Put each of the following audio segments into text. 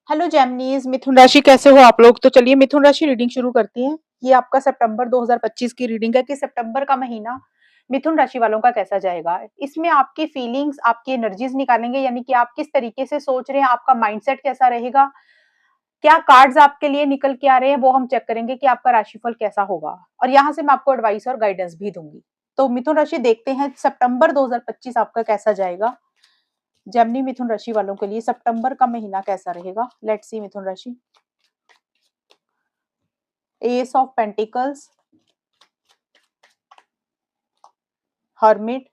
Hello जेमिनीज, मिथुन राशि कैसे हो आप लोग। तो चलिए मिथुन राशि रीडिंग शुरू करती हैं। ये आपका सितंबर 2025 की रीडिंग है कि सितंबर का महीना मिथुन राशि वालों का कैसा जाएगा। इसमें आपकी फीलिंग्स, आपकी एनर्जीज निकालेंगे, यानी कि आप किस तरीके से सोच रहे हैं, आपका माइंडसेट कैसा रहेगा, क्या कार्ड्स आपके लिए निकल के आ रहे हैं, वो हम चेक करेंगे कि आपका राशिफल कैसा होगा। और यहाँ से मैं आपको एडवाइस और गाइडेंस भी दूंगी। तो मिथुन राशि देखते हैं सितंबर 2025 आपका कैसा जाएगा। जेमिनी मिथुन राशि वालों के लिए सितंबर का महीना कैसा रहेगा। लेट्स सी मिथुन राशि। Ace of pentacles, hermit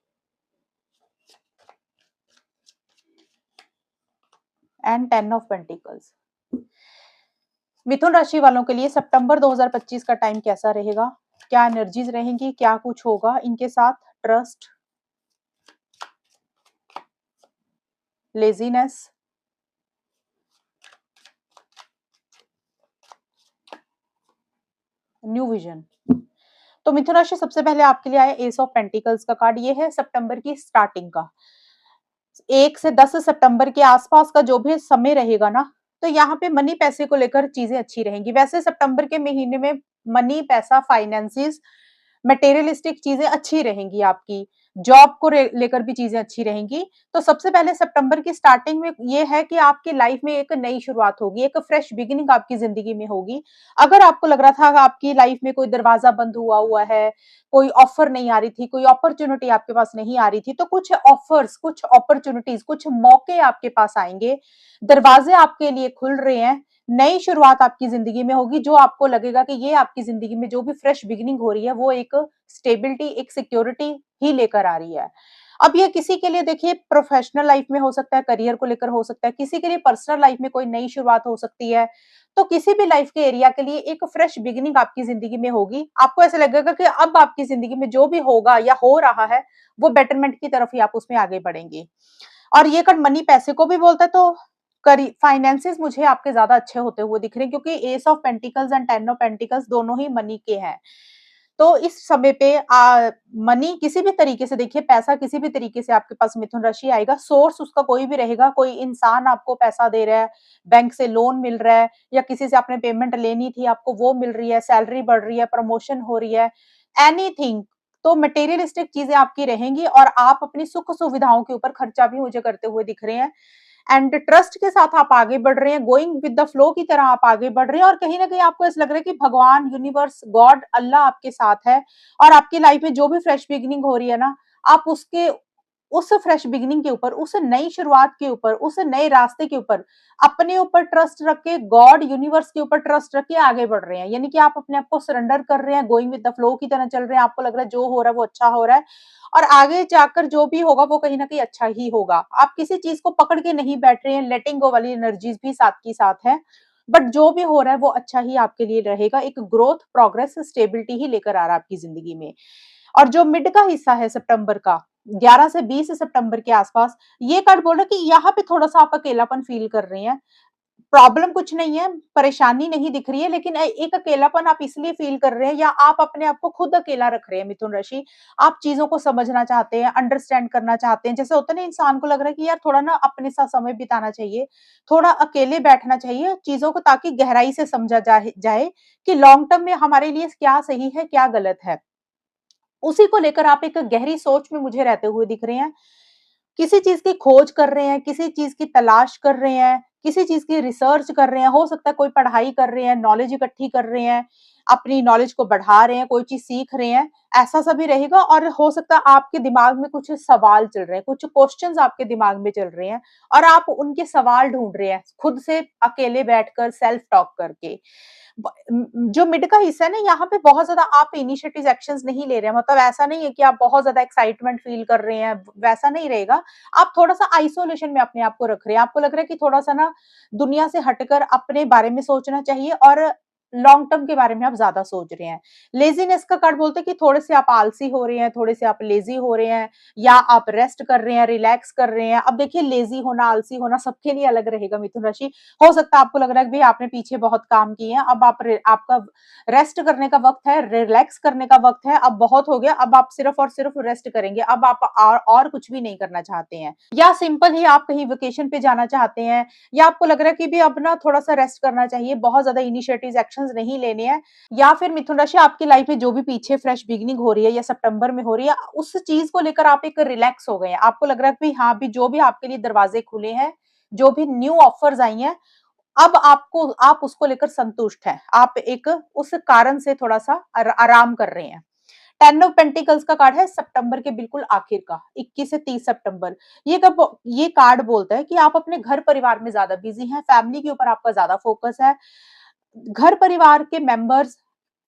and 10 of pentacles. मिथुन राशि वालों के लिए सितंबर 2025 का टाइम कैसा रहेगा, क्या एनर्जीज रहेंगी, क्या कुछ होगा इनके साथ। Trust, laziness, new vision. तो मिथुन राशि सबसे पहले आपके लिए आया एस ऑफ पेंटिकल्स का कार्ड। ये है सितंबर की स्टार्टिंग का 1 से 10 सितंबर के आसपास का जो भी समय रहेगा ना, तो यहाँ पे मनी पैसे को लेकर चीजें अच्छी रहेंगी। वैसे सितंबर के महीने में मनी, पैसा, फाइनेंसिस, मटेरियलिस्टिक चीजें अच्छी रहेंगी आपकी। जॉब को लेकर भी चीजें अच्छी रहेंगी। तो सबसे पहले सितंबर की स्टार्टिंग में ये है कि आपकी लाइफ में एक नई शुरुआत होगी, एक फ्रेश बिगिनिंग आपकी जिंदगी में होगी। अगर आपको लग रहा था कि आपकी लाइफ में कोई दरवाजा बंद हुआ हुआ है, कोई ऑफर नहीं आ रही थी, कोई अपॉर्चुनिटी आपके पास नहीं आ रही थी, तो कुछ ऑफर्स, कुछ अपॉर्चुनिटीज, कुछ मौके आपके पास आएंगे। दरवाजे आपके लिए खुल रहे हैं। नई शुरुआत आपकी जिंदगी में होगी, जो आपको लगेगा कि ये आपकी जिंदगी में जो भी फ्रेश बिगिनिंग हो रही है वो एक स्टेबिलिटी, एक सिक्योरिटी ही लेकर आ रही है। अब ये किसी के लिए देखिए प्रोफेशनल लाइफ में हो सकता है, करियर को लेकर हो सकता है, किसी के लिए पर्सनल लाइफ में कोई नई शुरुआत हो सकती है। तो किसी भी लाइफ के एरिया के लिए एक फ्रेश बिगिनिंग आपकी जिंदगी में होगी। आपको ऐसा लगेगा कि अब आपकी जिंदगी में जो भी होगा या हो रहा है वो बेटरमेंट की तरफ ही आप उसमें आगे बढ़ेंगे। और ये कार्ड मनी, पैसे को भी बोलता है। तो करी फाइनेंसेस मुझे आपके ज्यादा अच्छे होते हुए दिख रहे हैं, क्योंकि S of pentacles and 10 of pentacles दोनों ही मनी के हैं। तो इस समय पे मनी किसी भी तरीके से, देखिए पैसा किसी भी तरीके से आपके पास मिथुन राशि आएगा। सोर्स उसका कोई भी रहेगा, कोई इंसान आपको पैसा दे रहा है, बैंक से लोन मिल रहा है, या किसी से आपने पेमेंट लेनी थी आपको वो मिल रही है, सैलरी बढ़ रही है, प्रमोशन हो रही है, एनीथिंग। तो मटेरियलिस्टिक चीजें आपकी रहेंगी और आप अपनी सुख सुविधाओं के ऊपर खर्चा भी मुझे करते हुए दिख रहे हैं। एंड ट्रस्ट के साथ आप आगे बढ़ रहे हैं, गोइंग विद द फ्लो की तरह आप आगे बढ़ रहे हैं। और कहीं ना कहीं आपको ऐसा लग रहा है कि भगवान, यूनिवर्स, गॉड, अल्लाह आपके साथ है। और आपकी लाइफ में जो भी फ्रेश बिगिनिंग हो रही है ना, आप उसके, उस फ्रेश बिगिनिंग के ऊपर, उस नई शुरुआत के ऊपर, उस नए रास्ते के ऊपर अपने ऊपर ट्रस्ट रख के, गॉड, यूनिवर्स के ऊपर ट्रस्ट रख के आगे बढ़ रहे हैं। यानी कि आप अपने आप को सरेंडर कर रहे हैं, गोइंग विद द फ्लो की तरह चल रहे हैं। आपको लग रहा है जो हो रहा है वो अच्छा हो रहा है, और आगे जाकर जो भी होगा वो कहीं ना कहीं अच्छा ही होगा। आप किसी चीज को पकड़ के नहीं बैठ रहे हैं, लेटिंग गो वाली एनर्जीज भी साथ की साथ है। बट जो भी हो रहा है वो अच्छा ही आपके लिए रहेगा। एक ग्रोथ, प्रोग्रेस, स्टेबिलिटी ही लेकर आ रहा है आपकी जिंदगी में। और जो मिड का हिस्सा है सितंबर का, 11 से 20 सितंबर के आसपास, ये कार्ड बोल रहा है कि यहाँ पे थोड़ा सा आप अकेलापन फील कर रहे हैं। प्रॉब्लम कुछ नहीं है, परेशानी नहीं दिख रही है, लेकिन एक अकेलापन आप इसलिए फील कर रहे हैं, या आप अपने आप को खुद अकेला रख रहे हैं मिथुन राशि। आप चीजों को समझना चाहते हैं, अंडरस्टैंड करना चाहते हैं। जैसे होता है ना, इंसान को लग रहा है कि यार थोड़ा ना अपने साथ समय बिताना चाहिए, थोड़ा अकेले बैठना चाहिए चीजों को, ताकि गहराई से समझा जाए कि लॉन्ग टर्म में हमारे लिए क्या सही है, क्या गलत है। उसी को लेकर आप एक गहरी सोच में मुझे रहते हुए दिख रहे हैं। किसी चीज की खोज कर रहे हैं, किसी चीज की तलाश कर रहे हैं, किसी चीज की रिसर्च कर रहे हैं। हो सकता है कोई पढ़ाई कर रहे हैं, नॉलेज इकट्ठी कर रहे हैं, अपनी नॉलेज को बढ़ा रहे हैं, कोई चीज सीख रहे हैं, ऐसा सभी रहेगा। और हो सकता है आपके दिमाग में कुछ सवाल चल रहे हैं, कुछ क्वेश्चंस आपके दिमाग में चल रहे हैं, और आप उनके सवाल ढूंढ रहे हैं खुद से अकेले बैठकर, सेल्फ टॉक करके। जो मिड का हिस्सा है ना, यहाँ पे बहुत ज्यादा आप इनिशिएटिव एक्शंस नहीं ले रहे हैं। मतलब ऐसा नहीं है कि आप बहुत ज्यादा एक्साइटमेंट फील कर रहे हैं, वैसा नहीं रहेगा। आप थोड़ा सा आइसोलेशन में अपने आप को रख रहे हैं। आपको लग रहा है कि थोड़ा सा ना दुनिया से हटकर अपने बारे में सोचना चाहिए, और लॉन्ग टर्म के बारे में आप ज्यादा सोच रहे हैं। लेजीनेस का कार्ड बोलते हैं कि थोड़े से आप आलसी हो रहे हैं, थोड़े से आप लेजी हो रहे हैं, या आप रेस्ट कर रहे हैं, रिलैक्स कर रहे हैं। अब देखिए लेजी होना, आलसी होना सबके लिए अलग रहेगा मिथुन राशि। हो सकता है आपको लग रहा है कि भाई आपने पीछे बहुत काम किए हैं, अब आपका रेस्ट करने का वक्त है, रिलैक्स करने का वक्त है, अब बहुत हो गया, अब आप सिर्फ और सिर्फ रेस्ट करेंगे, अब आप और कुछ भी नहीं करना चाहते हैं, या सिंपल ही आप कहीं वेकेशन पे जाना चाहते हैं, या आपको लग रहा है कि भी अब ना थोड़ा सा रेस्ट करना चाहिए, बहुत ज्यादा इनिशिएटिव एक्शंस नहीं लेने हैं, या फिर मिथुन राशि आपकी लाइफ में जो भी पीछे फ्रेश बिगिनिंग हो रही है या सितंबर में हो रही है, उस चीज को लेकर आप एक रिलैक्स हो गए हैं। आपको लग रहा है कि हाँ भी जो भी आपके लिए दरवाजे खुले हैं, जो भी न्यू ऑफर्स आई हैं, अब आप उसको लेकर संतुष्ट हैं, आप एक उस कारण से थोड़ा सा आराम कर रहे हैं। 10 ऑफ पेंटिकल्स का कार्ड है सितंबर के बिल्कुल आखिर का, 21 से 30 सितंबर। ये कार्ड बोलता है कि आप अपने घर परिवार में ज्यादा बिजी हैं, फैमिली के ऊपर आपका ज्यादा फोकस है। घर परिवार के मेंबर्स,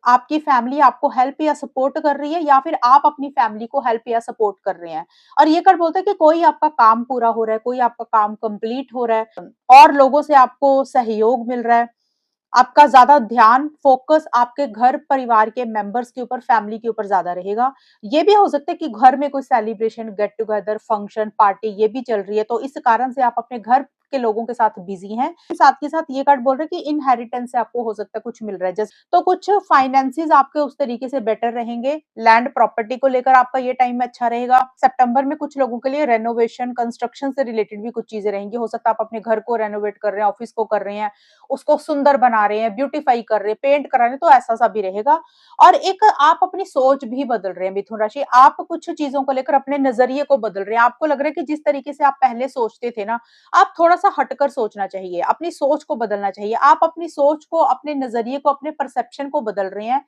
आपकी फैमिली आपको हेल्प या सपोर्ट कर रही है, या फिर आप अपनी फैमिली को हेल्प या सपोर्ट कर रहे हैं। और ये कार्ड बोलता है कि कोई आपका काम पूरा हो रहा है, कोई आपका काम कंप्लीट हो रहा है, और लोगों से आपको सहयोग मिल रहा है। आपका ज़्यादा ध्यान, फ़ोकस आपके घर परिवार के मेंबर्स के ऊपर, फैमिली के ऊपर ज़्यादा रहेगा। ये भी हो सकता है कि घर में कोई celebration, get together, function, party ये भी चल रही है, तो इस कारण से आप अपने घर के लोगों के साथ बिज़ी हैं। साथ के साथ ये कार्ड बोल रहा है कि इनहेरिटेंस से आपको हो सकता है कुछ मिल रहा है, जैसे तो कुछ फाइनेंसेस आपके उस तरीके से बेटर रहेंगे। लैंड प्रॉपर्टी को लेकर आपका ये टाइम अच्छा रहेगा। सितंबर में कुछ लोगों के लिए रेनोवेशन, कंस्ट्रक्शन से रिलेटेड भी कुछ चीज़ें रहेंगी। हो सकता है आप अपने घर को रेनोवेट कर रहे हैं, ऑफिस को कर रहे हैं, उसको सुंदर बना रहे हैं, ब्यूटीफाई कर रहे हैं, पेंट करा रहे हैं, तो ऐसा सा भी रहेगा। और एक आप अपनी सोच भी बदल रहे हैं मिथुन राशि, आप कुछ चीजों को लेकर अपने नजरिए को बदल रहे हैं। आपको लग रहा है कि जिस तरीके से आप पहले सोचते थे ना, आप थोड़ा सा हटकर सोचना चाहिए, अपनी सोच को बदलना चाहिए। आप अपनी सोच को, अपने नजरिए को, अपने परसेप्शन को बदल रहे हैं,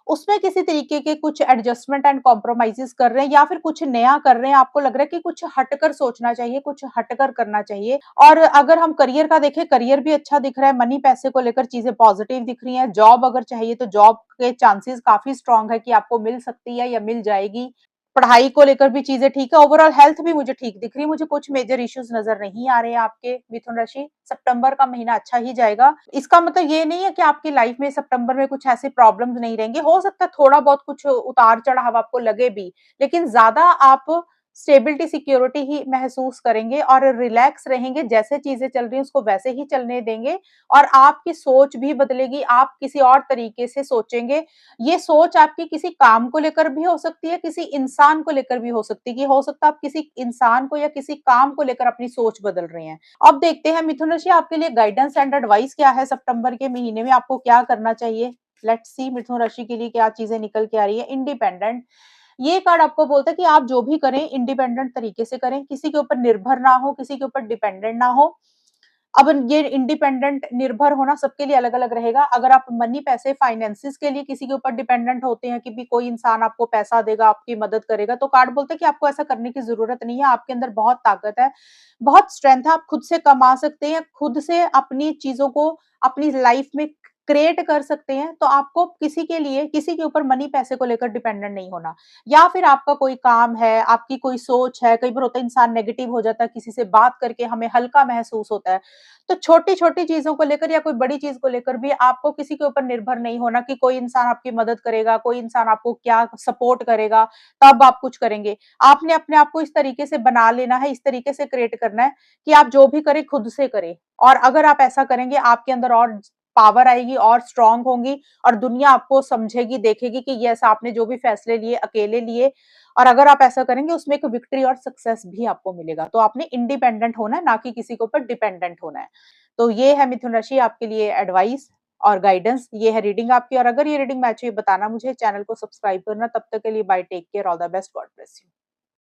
उसमें किसी तरीके के कुछ एडजस्टमेंट एंड कॉम्प्रोमाइजेस कर रहे हैं, या फिर कुछ नया कर रहे हैं। आपको लग रहा है कि कुछ हटकर सोचना चाहिए, कुछ हटकर करना चाहिए। और अगर हम करियर का देखें, करियर भी अच्छा दिख रहा है, मनी पैसे को लेकर चीजें पॉजिटिव दिख रही हैं। जॉब अगर चाहिए तो जॉब के चांसेस काफी स्ट्रांग है कि आपको मिल सकती है या मिल जाएगी। पढ़ाई को लेकर भी चीजें ठीक है, ओवरऑल हेल्थ भी मुझे ठीक दिख रही है, मुझे कुछ मेजर इश्यूज नजर नहीं आ रहे हैं आपके मिथुन राशि। सितंबर का महीना अच्छा ही जाएगा। इसका मतलब ये नहीं है कि आपकी लाइफ में सितंबर में कुछ ऐसे प्रॉब्लम्स नहीं रहेंगे, हो सकता है थोड़ा बहुत कुछ उतार चढ़ाव आपको लगे भी, लेकिन ज्यादा आप स्टेबिलिटी, सिक्योरिटी ही महसूस करेंगे और रिलैक्स रहेंगे। जैसे चीजें चल रही हैं उसको वैसे ही चलने देंगे, और आपकी सोच भी बदलेगी, आप किसी और तरीके से सोचेंगे। ये सोच आपकी किसी काम को लेकर भी हो सकती है, किसी इंसान को लेकर भी हो सकती है, कि हो सकता है आप किसी इंसान को या किसी काम को लेकर अपनी सोच बदल रहे हैं। अब देखते हैं मिथुन राशि आपके लिए गाइडेंस एंड एडवाइस क्या है, सितंबर के महीने में आपको क्या करना चाहिए। लेट्स सी मिथुन राशि के लिए क्या चीजें निकल के आ रही है। इंडिपेंडेंट, ये कार्ड आपको बोलता है कि आप जो भी करें इंडिपेंडेंट तरीके से करें, किसी के ऊपर निर्भर ना हो, किसी के ऊपर डिपेंडेंट ना हो। अब ये इंडिपेंडेंट, निर्भर होना सबके लिए अलग-अलग रहेगा। अगर आप मनी, पैसे, फाइनेंसेस के लिए किसी के ऊपर डिपेंडेंट होते हैं कि भी कोई इंसान आपको पैसा देगा, आपकी मदद करेगा, तो कार्ड बोलता है कि आपको ऐसा करने की ज़रूरत नहीं है। आपके अंदर बहुत ताकत है, बहुत स्ट्रेंथ है, आप खुद से कमा सकते हैं, खुद से अपनी चीज़ों को अपनी लाइफ में क्रिएट कर सकते हैं। तो आपको किसी के लिए, किसी के ऊपर मनी, पैसे को लेकर डिपेंडेंट नहीं होना। या फिर आपका कोई काम है, आपकी कोई सोच है, कई बार होता है इंसान नेगेटिव हो जाता है, किसी से बात करके हमें हल्का महसूस होता है। तो छोटी-छोटी चीज़ों को लेकर या कोई बड़ी चीज़ को लेकर भी आपको किसी के ऊपर निर्भर नहीं होना कि कोई इंसान आपकी मदद करेगा, कोई इंसान आपको क्या सपोर्ट करेगा, तब आप कुछ करेंगे। आपने अपने आप को इस तरीके से बना लेना है, इस तरीके से क्रिएट करना है कि आप जो भी करें खुद से करें। और अगर आप ऐसा करेंगे, आपके अंदर और पावर आएगी, और स्ट्रॉन्ग होंगी, और दुनिया आपको समझेगी, देखेगी कि यस आपने जो भी फैसले लिए, अकेले लिए, और अगर आप ऐसा करेंगे उसमें एक विक्ट्री और सक्सेस भी आपको मिलेगा। तो आपने इंडिपेंडेंट होना है, ना कि किसी के ऊपर डिपेंडेंट होना है। तो ये है मिथुन राशि आपके लिए एडवाइस और गाइडेंस, ये है रीडिंग आपकी। और अगर ये रीडिंग मैच हुई बताना मुझे, चैनल को सब्सक्राइब करना। तब तक के लिए bye, take care, all the best, God bless you.